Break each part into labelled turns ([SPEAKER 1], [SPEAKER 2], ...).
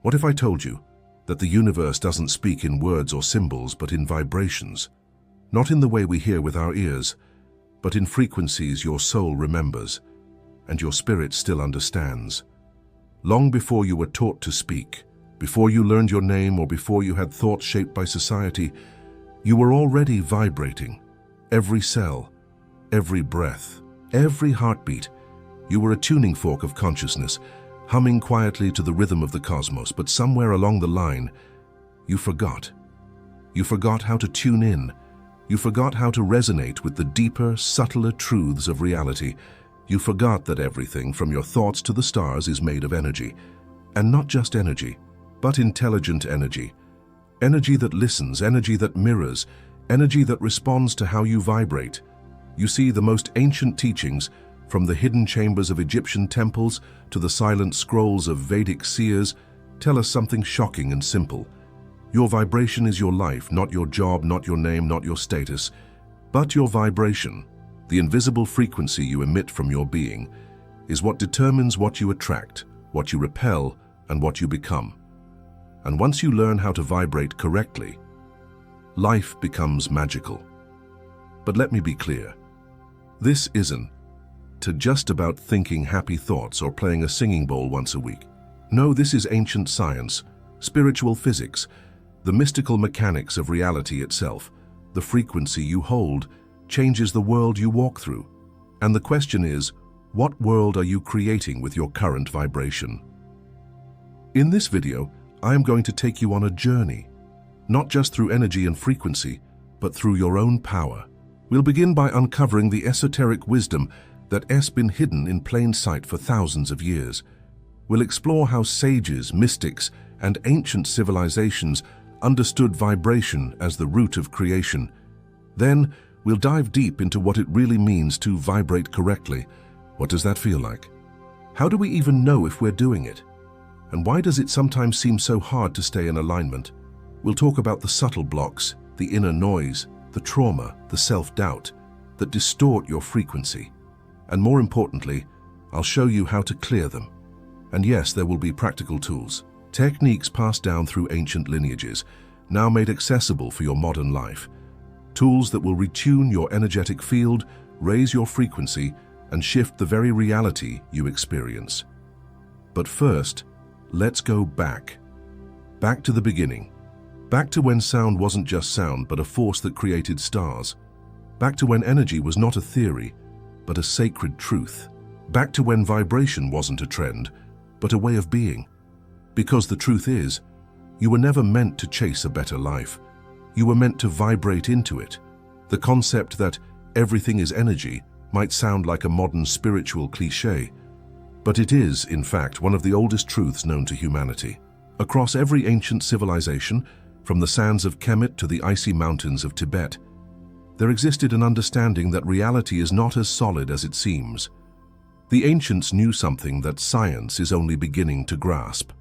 [SPEAKER 1] What if I told you that the universe doesn't speak in words or symbols, but in vibrations? Not in the way we hear with our ears, but in frequencies your soul remembers and your spirit still understands. Long before you were taught to speak, before you learned your name, or before you had thoughts shaped by society, you were already vibrating. Every cell, every breath, every heartbeat, you were a tuning fork of consciousness, humming quietly to the rhythm of the cosmos. But somewhere along the line, you forgot. You forgot how to tune in. You forgot how to resonate with the deeper, subtler truths of reality. You forgot that everything, from your thoughts to the stars, is made of energy. And not just energy, but intelligent energy. Energy that listens, energy that mirrors, energy that responds to how you vibrate. You see, the most ancient teachings, from the hidden chambers of Egyptian temples to the silent scrolls of Vedic seers, tell us something shocking and simple. Your vibration is your life, not your job, not your name, not your status, but your vibration. The invisible frequency you emit from your being is what determines what you attract, what you repel, and what you become. And once you learn how to vibrate correctly, life becomes magical. But let me be clear, this isn't just about thinking happy thoughts or playing a singing bowl once a week. No, this is ancient science, spiritual physics, the mystical mechanics of reality itself. The frequency you hold changes the world you walk through. And the question is, what world are you creating with your current vibration? In this video, I am going to take you on a journey, not just through energy and frequency, but through your own power. We'll begin by uncovering the esoteric wisdom that has been hidden in plain sight for thousands of years. We'll explore how sages, mystics, and ancient civilizations understood vibration as the root of creation. Then, we'll dive deep into what it really means to vibrate correctly. What does that feel like? How do we even know if we're doing it? And why does it sometimes seem so hard to stay in alignment? We'll talk about the subtle blocks, the inner noise, the trauma, the self-doubt that distort your frequency. And more importantly, I'll show you how to clear them. And yes, there will be practical tools, techniques passed down through ancient lineages, now made accessible for your modern life. Tools that will retune your energetic field, raise your frequency, and shift the very reality you experience. But first, let's go back. Back to the beginning. Back to when sound wasn't just sound, but a force that created stars. Back to when energy was not a theory, but a sacred truth. Back to when vibration wasn't a trend, but a way of being. Because the truth is, you were never meant to chase a better life. You were meant to vibrate into it. The concept that everything is energy might sound like a modern spiritual cliché, but it is, in fact, one of the oldest truths known to humanity. Across every ancient civilization, from the sands of Kemet to the icy mountains of Tibet, there existed an understanding that reality is not as solid as it seems. The ancients knew something that science is only beginning to grasp.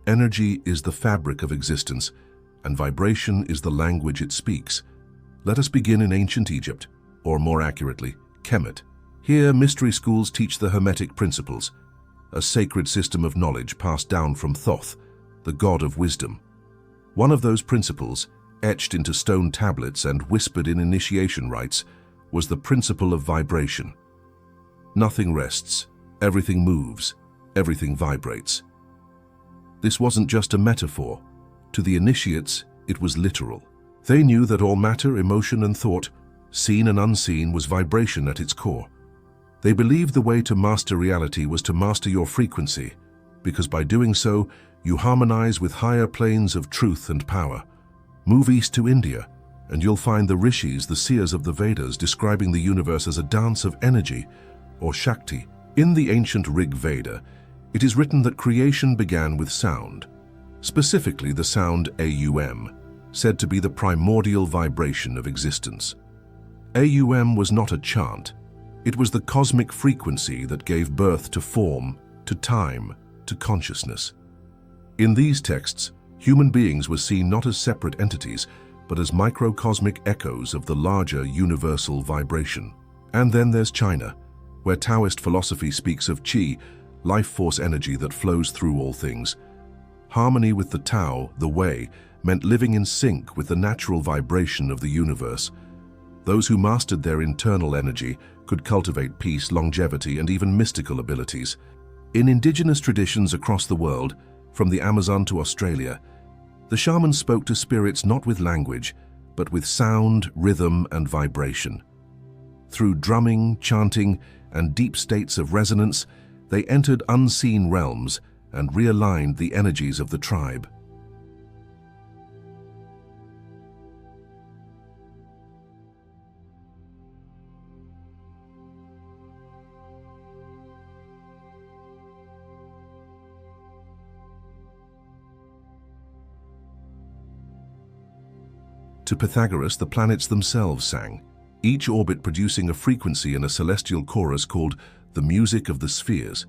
[SPEAKER 1] Energy is the fabric of existence, and vibration is the language it speaks. Let us begin in ancient Egypt, or more accurately, Kemet. Here, mystery schools teach the Hermetic principles, a sacred system of knowledge passed down from Thoth, the god of wisdom. One of those principles, etched into stone tablets and whispered in initiation rites, was the principle of vibration. Nothing rests, everything moves, everything vibrates. This wasn't just a metaphor. To the initiates, it was literal. They knew that all matter, emotion, and thought, seen and unseen, was vibration at its core. They believed the way to master reality was to master your frequency, because by doing so, you harmonize with higher planes of truth and power. Move east to India, and you'll find the rishis, the seers of the Vedas, describing the universe as a dance of energy, or Shakti. In the ancient Rig Veda, it is written that creation began with sound, specifically the sound Aum, said to be the primordial vibration of existence. Aum was not a chant. It was the cosmic frequency that gave birth to form, to time, to consciousness. In these texts, human beings were seen not as separate entities, but as microcosmic echoes of the larger universal vibration. And then there's China, where Taoist philosophy speaks of qi, life force energy that flows through all things. Harmony with the Tao, the way, meant living in sync with the natural vibration of the universe. Those who mastered their internal energy could cultivate peace, longevity, and even mystical abilities. In indigenous traditions across the world, from the Amazon to Australia, the shamans spoke to spirits not with language, but with sound, rhythm, and vibration. Through drumming, chanting, and deep states of resonance, they entered unseen realms and realigned the energies of the tribe. To Pythagoras, the planets themselves sang, each orbit producing a frequency in a celestial chorus called the music of the spheres.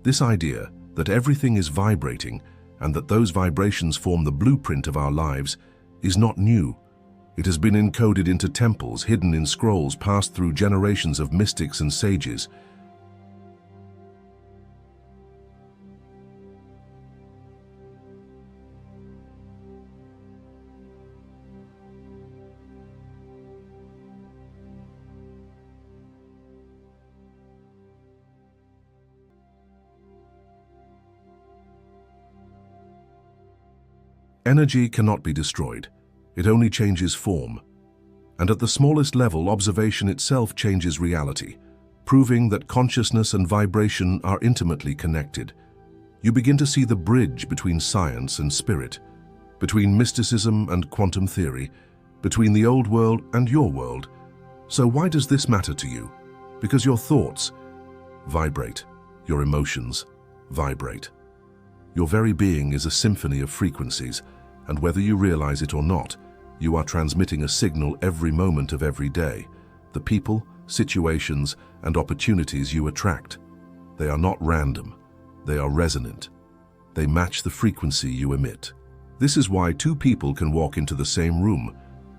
[SPEAKER 1] This idea that everything is vibrating and that those vibrations form the blueprint of our lives is not new. It has been encoded into temples, hidden in scrolls passed through generations of mystics and sages. Energy cannot be destroyed. It only changes form. And at the smallest level, observation itself changes reality, proving that consciousness and vibration are intimately connected. You begin to see the bridge between science and spirit, between mysticism and quantum theory, between the old world and your world. So why does this matter to you? Because your thoughts vibrate, your emotions vibrate. Your very being is a symphony of frequencies, and whether you realize it or not, you are transmitting a signal every moment of every day. The people, situations, and opportunities you attract, they are not random. They are resonant. They match the frequency you emit. This is why two people can walk into the same room.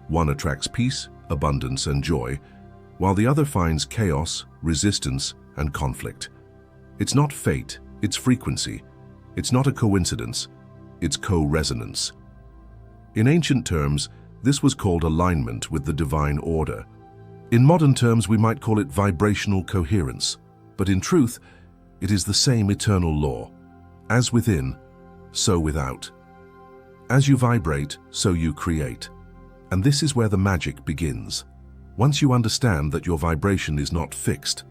[SPEAKER 1] One attracts peace, abundance, and joy, while the other finds chaos, resistance, and conflict. It's not fate, it's frequency. It's not a coincidence, it's co-resonance. In ancient terms, this was called alignment with the divine order. In modern terms, we might call it vibrational coherence, but in truth, it is the same eternal law. As within, so without. As you vibrate, so you create. And this is where the magic begins. Once you understand that your vibration is not fixed,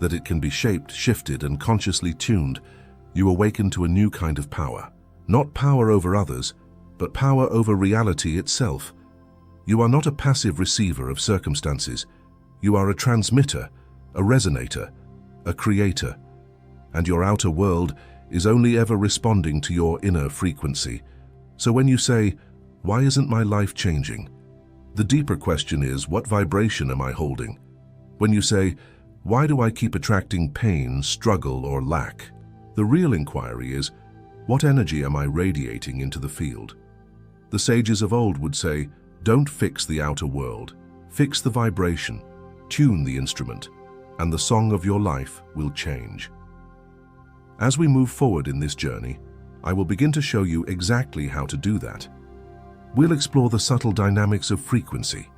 [SPEAKER 1] that it can be shaped, shifted, and consciously tuned, you awaken to a new kind of power. Not power over others, but power over reality itself. You are not a passive receiver of circumstances. You are a transmitter, a resonator, a creator. And your outer world is only ever responding to your inner frequency. So when you say, "Why isn't my life changing?" the deeper question is, what vibration am I holding? When you say, "Why do I keep attracting pain, struggle, or lack?" the real inquiry is, what energy am I radiating into the field? The sages of old would say, don't fix the outer world, fix the vibration, tune the instrument, and the song of your life will change. As we move forward in this journey, I will begin to show you exactly how to do that. We'll explore the subtle dynamics of frequency,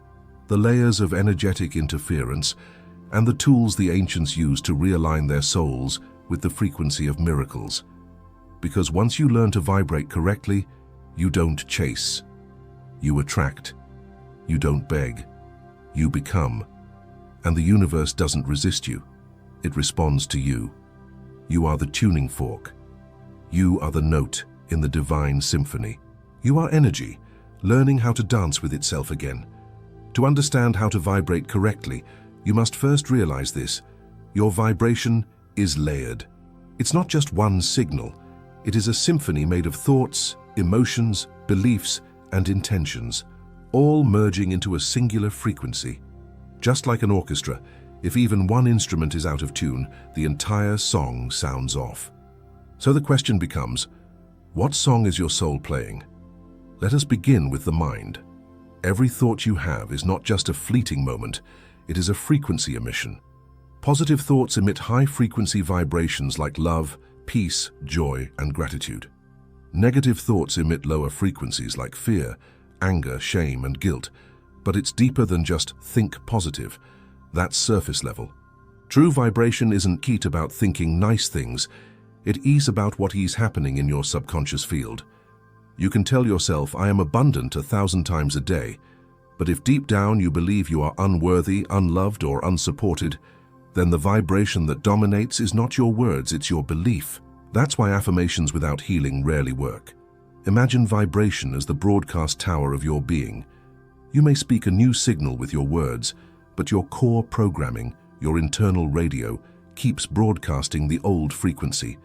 [SPEAKER 1] the layers of energetic interference, and the tools the ancients used to realign their souls with the frequency of miracles. Because once you learn to vibrate correctly, you don't chase. You attract. You don't beg. You become. And the universe doesn't resist you. It responds to you. You are the tuning fork. You are the note in the divine symphony. You are energy, learning how to dance with itself again. To understand how to vibrate correctly, you must first realize this. Your vibration is layered. It's not just one signal. It is a symphony made of thoughts, emotions, beliefs, and intentions, all merging into a singular frequency. Just like an orchestra, if even one instrument is out of tune, the entire song sounds off. So the question becomes, what song is your soul playing? Let us begin with the mind. Every thought you have is not just a fleeting moment, it is a frequency emission. Positive thoughts emit high-frequency vibrations like love, peace, joy, and gratitude. Negative thoughts emit lower frequencies like fear, anger, shame, and guilt, but it's deeper than just think positive. That's surface level. True vibration isn't keyed about thinking nice things. It is about what is happening in your subconscious field. You can tell yourself, I am abundant 1,000 times a day, but if deep down you believe you are unworthy, unloved, or unsupported, then the vibration that dominates is not your words, it's your belief. That's why affirmations without healing rarely work. Imagine vibration as the broadcast tower of your being. You may speak a new signal with your words, but your core programming, your internal radio, keeps broadcasting the old frequency.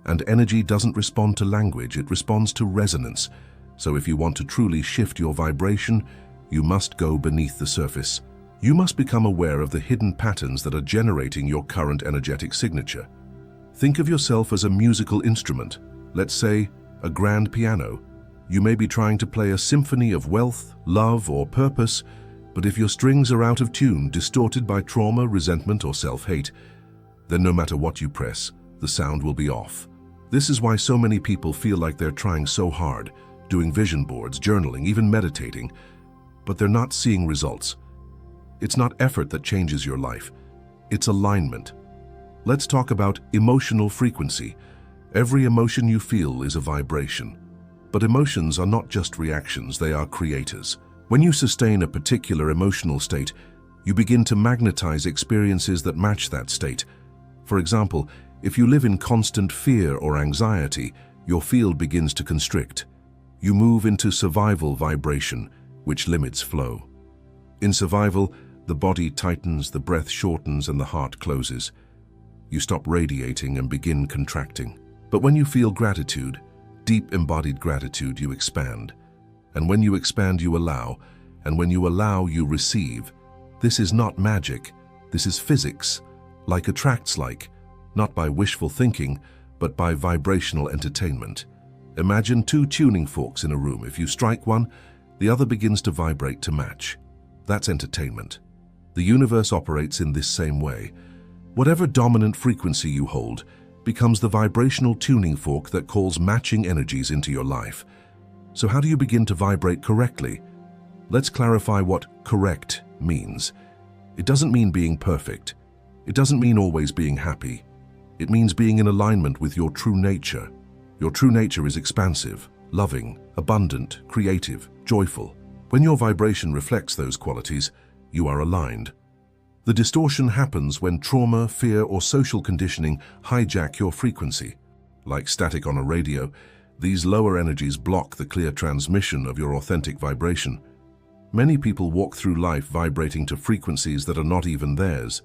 [SPEAKER 1] And energy doesn't respond to language, it responds to resonance. So if you want to truly shift your vibration, you must go beneath the surface. You must become aware of the hidden patterns that are generating your current energetic signature. Think of yourself as a musical instrument, let's say a grand piano. You may be trying to play a symphony of wealth, love, or purpose, but if your strings are out of tune, distorted by trauma, resentment, or self-hate, then no matter what you press, the sound will be off. This is why so many people feel like they're trying so hard, doing vision boards, journaling, even meditating, but they're not seeing results. It's not effort that changes your life, it's alignment. Let's talk about emotional frequency. Every emotion you feel is a vibration. But emotions are not just reactions, they are creators. When you sustain a particular emotional state, you begin to magnetize experiences that match that state. For example, if you live in constant fear or anxiety, your field begins to constrict. You move into survival vibration, which limits flow. In survival, the body tightens, the breath shortens, and the heart closes. You stop radiating and begin contracting. But when you feel gratitude, deep embodied gratitude, you expand. And when you expand, you allow. And when you allow, you receive. This is not magic. This is physics. Like attracts like. Not by wishful thinking, but by vibrational entertainment. Imagine two tuning forks in a room. If you strike one, the other begins to vibrate to match. That's entertainment. The universe operates in this same way. Whatever dominant frequency you hold becomes the vibrational tuning fork that calls matching energies into your life. So how do you begin to vibrate correctly? Let's clarify what correct means. It doesn't mean being perfect. It doesn't mean always being happy. It means being in alignment with your true nature. Your true nature is expansive, loving, abundant, creative, joyful. When your vibration reflects those qualities, you are aligned. The distortion happens when trauma, fear, or social conditioning hijack your frequency. Like static on a radio, these lower energies block the clear transmission of your authentic vibration. Many people walk through life vibrating to frequencies that are not even theirs,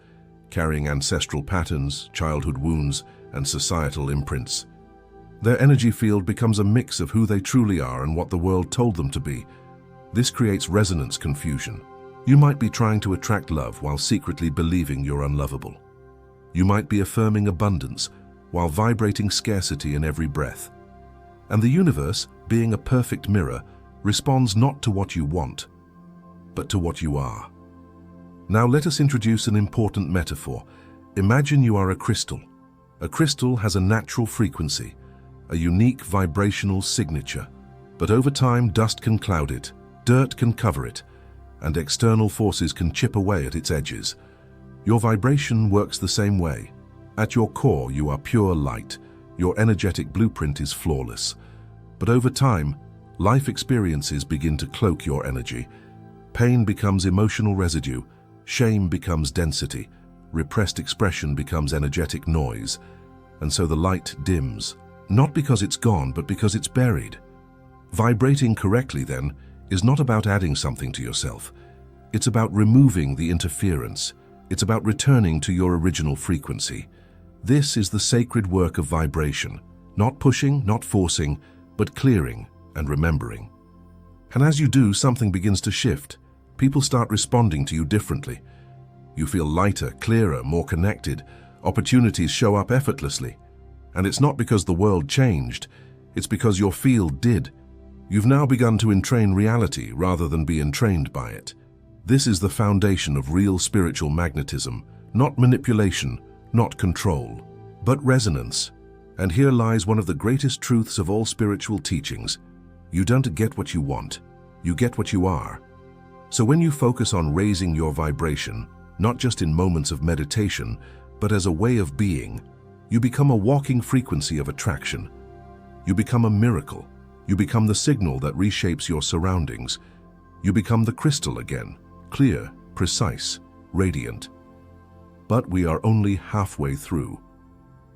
[SPEAKER 1] carrying ancestral patterns, childhood wounds, and societal imprints. Their energy field becomes a mix of who they truly are and what the world told them to be. This creates resonance confusion. You might be trying to attract love while secretly believing you're unlovable. You might be affirming abundance while vibrating scarcity in every breath. And the universe, being a perfect mirror, responds not to what you want, but to what you are. Now let us introduce an important metaphor. Imagine you are a crystal. A crystal has a natural frequency, a unique vibrational signature. But over time, dust can cloud it, dirt can cover it, and external forces can chip away at its edges. Your vibration works the same way. At your core, you are pure light. Your energetic blueprint is flawless. But over time, life experiences begin to cloak your energy. Pain becomes emotional residue. Shame becomes density, repressed expression becomes energetic noise, and so the light dims, not because it's gone, but because it's buried. Vibrating correctly, then, is not about adding something to yourself. It's about removing the interference. It's about returning to your original frequency. This is the sacred work of vibration, not pushing, not forcing, but clearing and remembering. And as you do, something begins to shift. People start responding to you differently. You feel lighter, clearer, more connected. Opportunities show up effortlessly. And it's not because the world changed, it's because your field did. You've now begun to entrain reality rather than be entrained by it. This is the foundation of real spiritual magnetism, not manipulation, not control, but resonance. And here lies one of the greatest truths of all spiritual teachings. You don't get what you want, you get what you are. So when you focus on raising your vibration, not just in moments of meditation, but as a way of being, you become a walking frequency of attraction. You become a miracle. You become the signal that reshapes your surroundings. You become the crystal again, clear, precise, radiant. But we are only halfway through.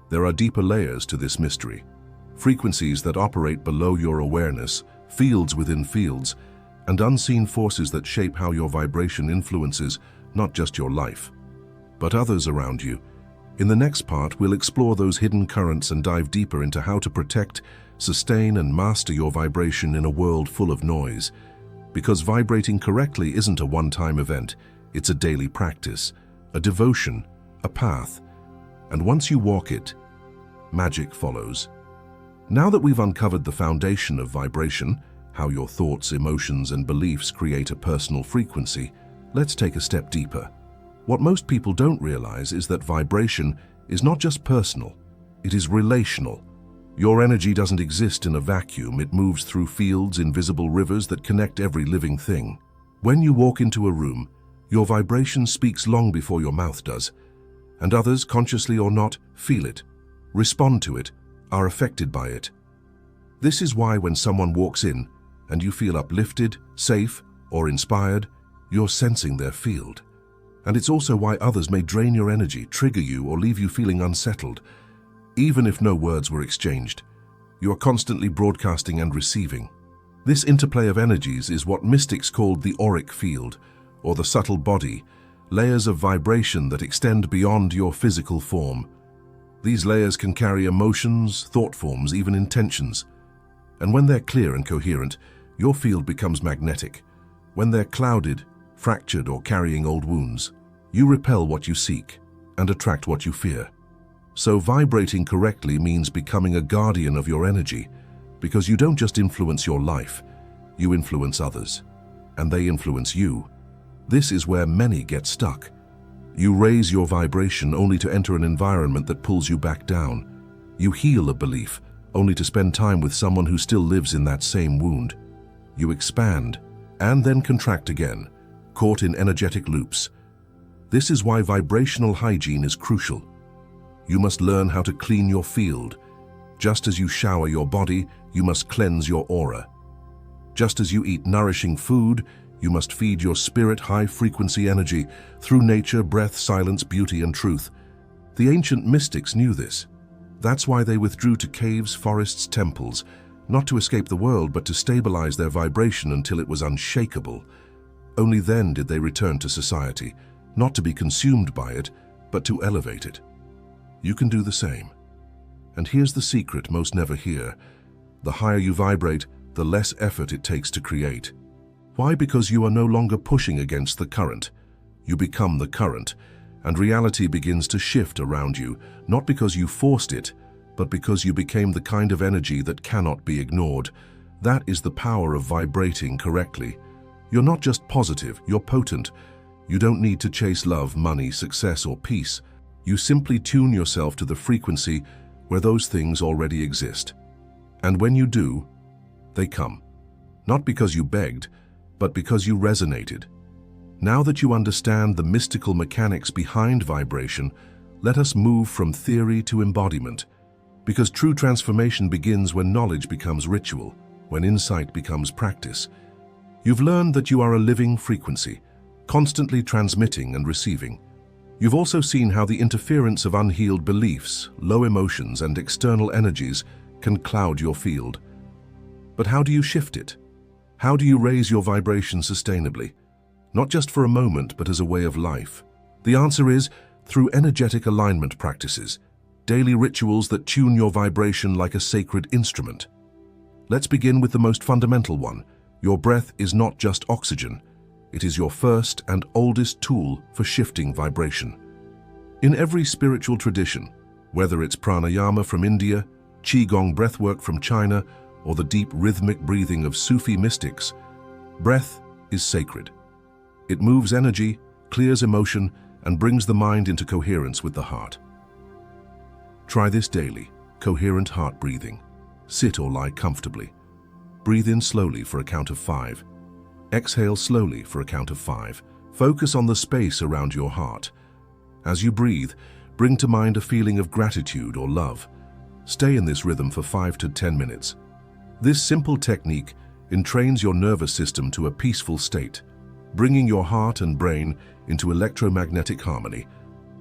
[SPEAKER 1] There are deeper layers to this mystery. Frequencies that operate below your awareness, fields within fields, and unseen forces that shape how your vibration influences not just your life, but others around you. In the next part, we'll explore those hidden currents and dive deeper into how to protect, sustain, and master your vibration in a world full of noise. Because vibrating correctly isn't a one-time event, it's a daily practice, a devotion, a path. And once you walk it, magic follows. Now that we've uncovered the foundation of vibration, how your thoughts, emotions, and beliefs create a personal frequency, let's take a step deeper. What most people don't realize is that vibration is not just personal, it is relational. Your energy doesn't exist in a vacuum, it moves through fields, invisible rivers that connect every living thing. When you walk into a room, your vibration speaks long before your mouth does, and others, consciously or not, feel it, respond to it, are affected by it. This is why when someone walks in and you feel uplifted, safe, or inspired, you're sensing their field. And it's also why others may drain your energy, trigger you, or leave you feeling unsettled. Even if no words were exchanged, you are constantly broadcasting and receiving. This interplay of energies is what mystics called the auric field, or the subtle body, layers of vibration that extend beyond your physical form. These layers can carry emotions, thought forms, even intentions. And when they're clear and coherent, your field becomes magnetic. When they're clouded, fractured, or carrying old wounds, you repel what you seek and attract what you fear. So vibrating correctly means becoming a guardian of your energy, because you don't just influence your life, you influence others, and they influence you. This is where many get stuck. You raise your vibration only to enter an environment that pulls you back down. You heal a belief only to spend time with someone who still lives in that same wound. You expand and then contract again, caught in energetic loops. This is why vibrational hygiene is crucial. You must learn how to clean your field. Just as you shower your body, you must cleanse your aura. Just as you eat nourishing food, you must feed your spirit high-frequency energy through nature, breath, silence, beauty, and truth. The ancient mystics knew this. That's why they withdrew to caves, forests, temples, not to escape the world, but to stabilize their vibration until it was unshakable. Only then did they return to society, not to be consumed by it, but to elevate it. You can do the same. And here's the secret most never hear. The higher you vibrate, the less effort it takes to create. Why? Because you are no longer pushing against the current. You become the current, and reality begins to shift around you, not because you forced it, but because you became the kind of energy that cannot be ignored. That is the power of vibrating correctly. You're not just positive, you're potent. You don't need to chase love, money, success, or peace. You simply tune yourself to the frequency where those things already exist. And when you do, they come. Not because you begged, but because you resonated. Now that you understand the mystical mechanics behind vibration, let us move from theory to embodiment. Because true transformation begins when knowledge becomes ritual, when insight becomes practice. You've learned that you are a living frequency, constantly transmitting and receiving. You've also seen how the interference of unhealed beliefs, low emotions, and external energies can cloud your field. But how do you shift it? How do you raise your vibration sustainably? Not just for a moment, but as a way of life. The answer is through energetic alignment practices, daily rituals that tune your vibration like a sacred instrument. Let's begin with the most fundamental one. Your breath is not just oxygen. It is your first and oldest tool for shifting vibration. In every spiritual tradition, whether it's pranayama from India, qigong breathwork from China, or the deep rhythmic breathing of Sufi mystics, breath is sacred. It moves energy, clears emotion, and brings the mind into coherence with the heart. Try this daily. coherent heart breathing. Sit or lie comfortably. Breathe in slowly for a count of 5. Exhale slowly for a count of 5. Focus on the space around your heart. As you breathe, bring to mind a feeling of gratitude or love. Stay in this rhythm for 5 to 10 minutes. This simple technique entrains your nervous system to a peaceful state, bringing your heart and brain into electromagnetic harmony,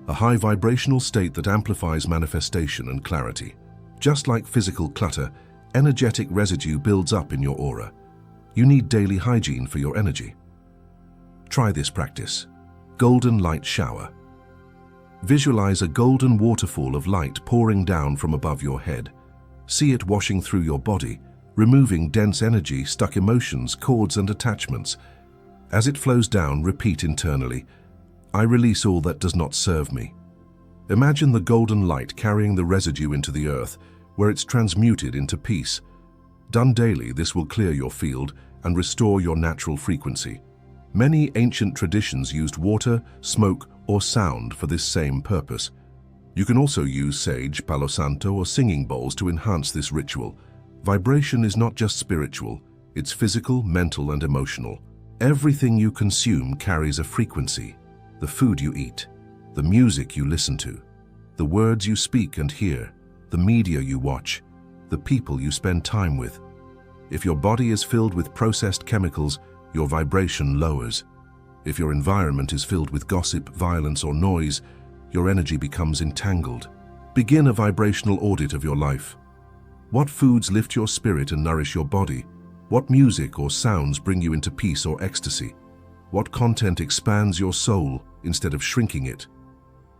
[SPEAKER 1] a high vibrational state that amplifies manifestation and clarity. Just like physical clutter, energetic residue builds up in your aura. You need daily hygiene for your energy. Try this practice. Golden light shower. Visualize a golden waterfall of light pouring down from above your head. See it washing through your body, removing dense energy, stuck emotions, cords, and attachments. As it flows down, repeat internally, "I release all that does not serve me." Imagine the golden light carrying the residue into the earth, where it's transmuted into peace. Done daily, this will clear your field and restore your natural frequency. Many ancient traditions used water, smoke, or sound for this same purpose. You can also use sage, palo santo, or singing bowls to enhance this ritual. Vibration is not just spiritual, it's physical, mental, and emotional. Everything you consume carries a frequency. The food you eat, the music you listen to, the words you speak and hear, the media you watch, the people you spend time with. If your body is filled with processed chemicals, your vibration lowers. If your environment is filled with gossip, violence, or noise, your energy becomes entangled. Begin a vibrational audit of your life. What foods lift your spirit and nourish your body? What music or sounds bring you into peace or ecstasy? What content expands your soul instead of shrinking it?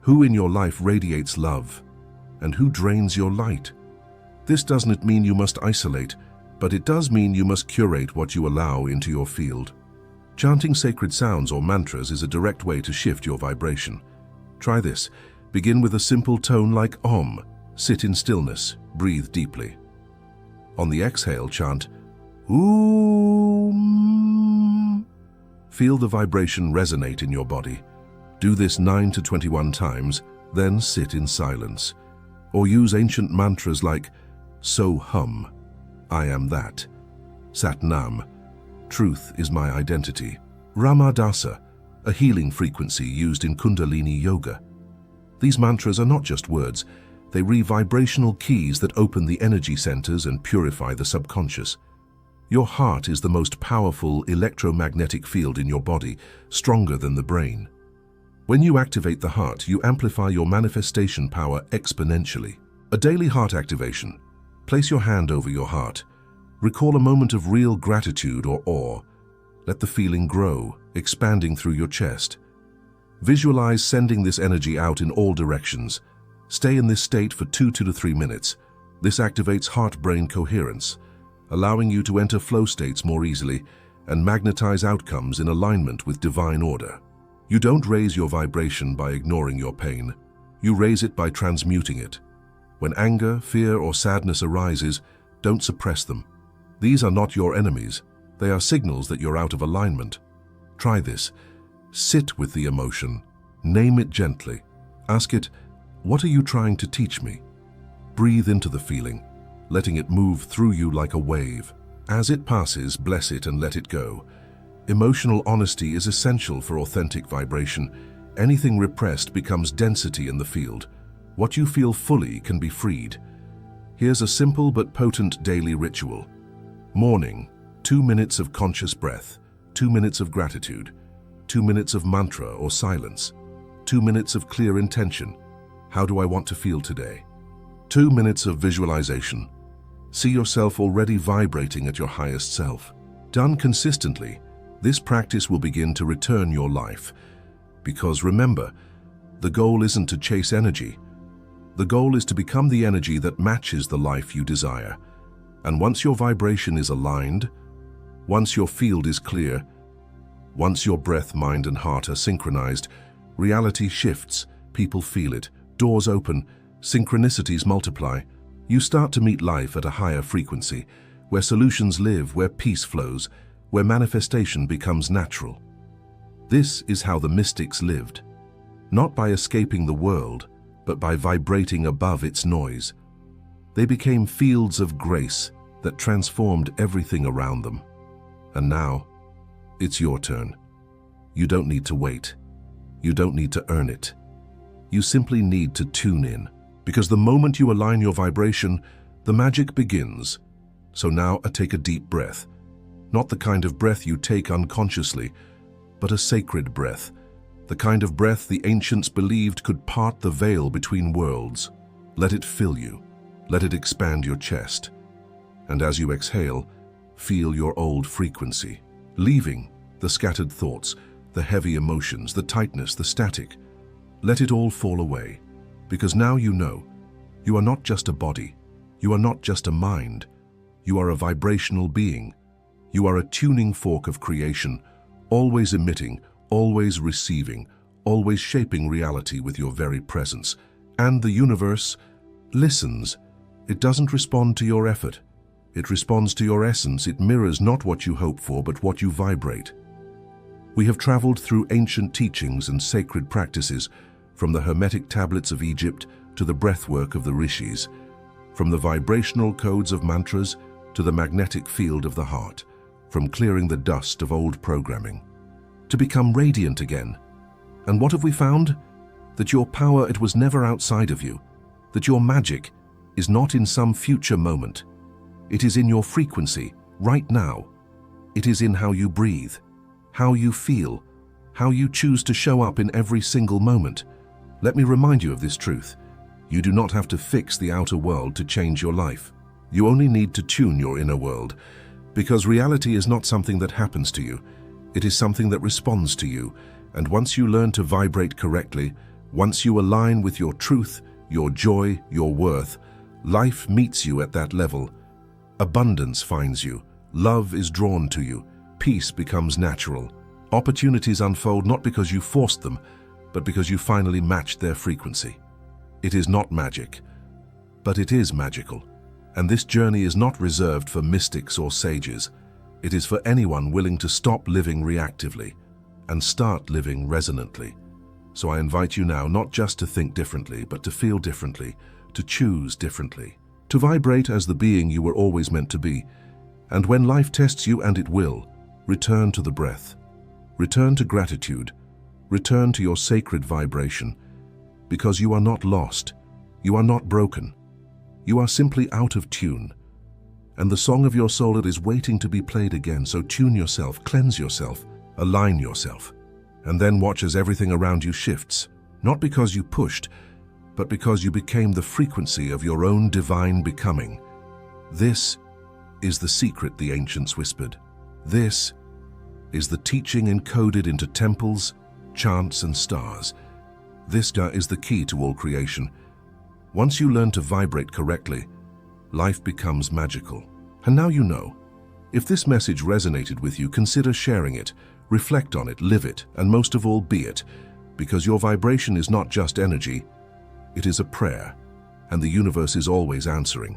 [SPEAKER 1] Who in your life radiates love? And who drains your light? This doesn't mean you must isolate, but it does mean you must curate what you allow into your field. Chanting sacred sounds or mantras is a direct way to shift your vibration. Try this. Begin with a simple tone like Om. Sit in stillness. Breathe deeply. On the exhale, chant Om. Feel the vibration resonate in your body. Do this 9 to 21 times, then sit in silence. Or use ancient mantras like So Hum, I am that. Sat Nam, truth is my identity. Ramadasa, a healing frequency used in Kundalini yoga. These mantras are not just words, they re-vibrational keys that open the energy centers and purify the subconscious. Your heart is the most powerful electromagnetic field in your body, stronger than the brain. When you activate the heart, you amplify your manifestation power exponentially. A daily heart activation. Place your hand over your heart. Recall a moment of real gratitude or awe. Let the feeling grow, expanding through your chest. Visualize sending this energy out in all directions. Stay in this state for 2 to 3 minutes. This activates heart-brain coherence, allowing you to enter flow states more easily and magnetize outcomes in alignment with divine order. You don't raise your vibration by ignoring your pain. You raise it by transmuting it. When anger, fear, or sadness arises, don't suppress them. These are not your enemies. They are signals that you're out of alignment. Try this. Sit with the emotion. Name it gently. Ask it, what are you trying to teach me? Breathe into the feeling, letting it move through you like a wave. As it passes, bless it and let it go. Emotional honesty is essential for authentic vibration. Anything repressed becomes density in the field. What you feel fully can be freed. Here's a simple but potent daily ritual. Morning, 2 minutes of conscious breath, 2 minutes of gratitude, 2 minutes of mantra or silence, 2 minutes of clear intention. How do I want to feel today? 2 minutes of visualization. See yourself already vibrating at your highest self. Done consistently, this practice will begin to return your life. Because remember, the goal isn't to chase energy. The goal is to become the energy that matches the life you desire. And once your vibration is aligned, once your field is clear, once your breath, mind, and heart are synchronized, reality shifts, people feel it, doors open, synchronicities multiply. You start to meet life at a higher frequency, where solutions live, where peace flows, where manifestation becomes natural. This is how the mystics lived, not by escaping the world, but by vibrating above its noise. They became fields of grace that transformed everything around them. And now, it's your turn. You don't need to wait. You don't need to earn it. You simply need to tune in, because the moment you align your vibration, the magic begins. So now take a deep breath. Not the kind of breath you take unconsciously, but a sacred breath. The kind of breath the ancients believed could part the veil between worlds. Let it fill you. Let it expand your chest. And as you exhale, feel your old frequency, leaving the scattered thoughts, the heavy emotions, the tightness, the static. Let it all fall away, because now you know you are not just a body, you are not just a mind, you are a vibrational being. You are a tuning fork of creation, always emitting, always receiving, always shaping reality with your very presence. And the universe listens. It doesn't respond to your effort. It responds to your essence. It mirrors not what you hope for, but what you vibrate. We have traveled through ancient teachings and sacred practices, from the hermetic tablets of Egypt to the breathwork of the rishis, from the vibrational codes of mantras to the magnetic field of the heart, from clearing the dust of old programming, to become radiant again. And what have we found? That your power, it was never outside of you. That your magic is not in some future moment. It is in your frequency, right now. It is in how you breathe, how you feel, how you choose to show up in every single moment. Let me remind you of this truth. You do not have to fix the outer world to change your life. You only need to tune your inner world, because reality is not something that happens to you. It is something that responds to you. And once you learn to vibrate correctly, once you align with your truth, your joy, your worth, life meets you at that level. Abundance finds you. Love is drawn to you. Peace becomes natural. Opportunities unfold not because you forced them, but because you finally matched their frequency. It is not magic, but it is magical. And this journey is not reserved for mystics or sages. It is for anyone willing to stop living reactively and start living resonantly. So I invite you now not just to think differently, but to feel differently, to choose differently, to vibrate as the being you were always meant to be. And when life tests you, and it will, return to the breath, return to gratitude, return to your sacred vibration, because you are not lost, you are not broken. You are simply out of tune, and the song of your soul is waiting to be played again. So tune yourself, cleanse yourself, align yourself, and then watch as everything around you shifts, not because you pushed, but because you became the frequency of your own divine becoming. This is the secret the ancients whispered. This is the teaching encoded into temples, chants, and stars. This is the key to all creation. Once you learn to vibrate correctly, life becomes magical. And now you know. If this message resonated with you, consider sharing it, reflect on it, live it, and most of all, be it, because your vibration is not just energy, it is a prayer, and the universe is always answering.